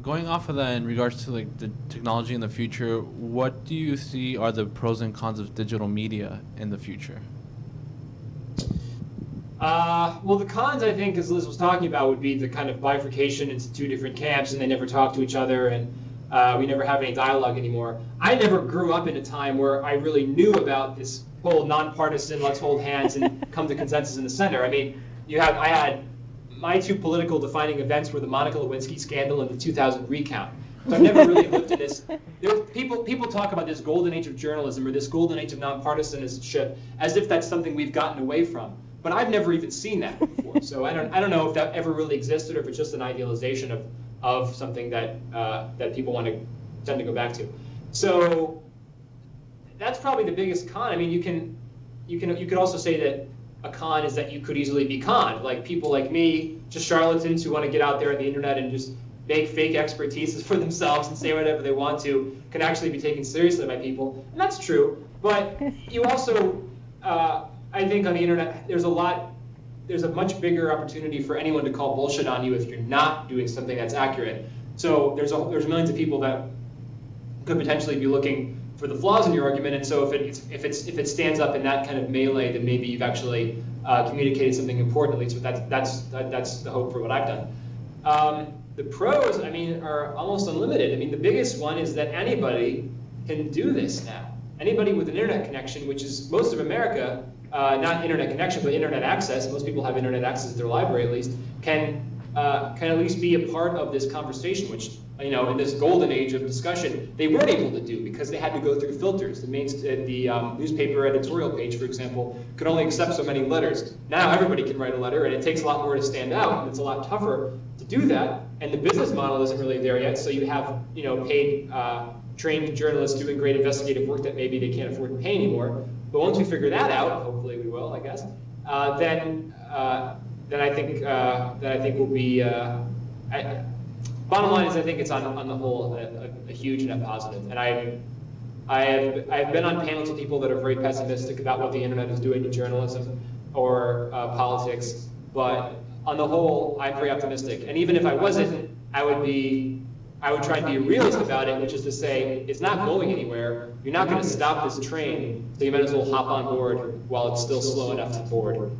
going off of that in regards to like the technology in the future, what do you see are the pros and cons of digital media in the future? Well, the cons, I think, as Liz was talking about, would be the kind of bifurcation into two different camps, and they never talk to each other, and we never have any dialogue anymore. I never grew up in a time where I really knew about this whole nonpartisan, let's hold hands and come to consensus in the center. I mean, I had my two political defining events were the Monica Lewinsky scandal and the 2000 recount. So I've never really lived in this. People talk about this golden age of journalism or this golden age of nonpartisanship as if that's something we've gotten away from. But I've never even seen that before. So I don't know if that ever really existed or if it's just an idealization of something that that people want to tend to go back to. So that's probably the biggest con. I mean, you could also say that a con is that you could easily be conned, like people like me, just charlatans who want to get out there on the internet and just make fake expertises for themselves and say whatever they want to, can actually be taken seriously by people. And that's true, but you also, I think on the internet, there's a much bigger opportunity for anyone to call bullshit on you if you're not doing something that's accurate. So there's millions of people that could potentially be looking for the flaws in your argument, and so if it stands up in that kind of melee, then maybe you've actually communicated something importantly. So that's the hope for what I've done. The pros, I mean, are almost unlimited. I mean, the biggest one is that anybody can do this now. Anybody with an internet connection, which is most of America, not internet connection, but internet access. Most people have internet access at their library, at least, can at least be a part of this conversation, which, you know, in this golden age of discussion, they weren't able to do because they had to go through filters. The newspaper editorial page, for example, could only accept so many letters. Now everybody can write a letter, and it takes a lot more to stand out, and it's a lot tougher to do that. And the business model isn't really there yet, so you have, you know, paid, trained journalists doing great investigative work that maybe they can't afford to pay anymore. But once we figure that out, hopefully we will, I guess, then I think we'll be. Bottom line is, I think it's on the whole a huge net positive. And I've been on panels with people that are very pessimistic about what the internet is doing to journalism or politics. But on the whole, I'm very optimistic. And even if I wasn't, I would try and be a realist about it, which is to say, it's not going anywhere. You're not going to stop this train, so you might as well hop on board while it's still slow enough to board.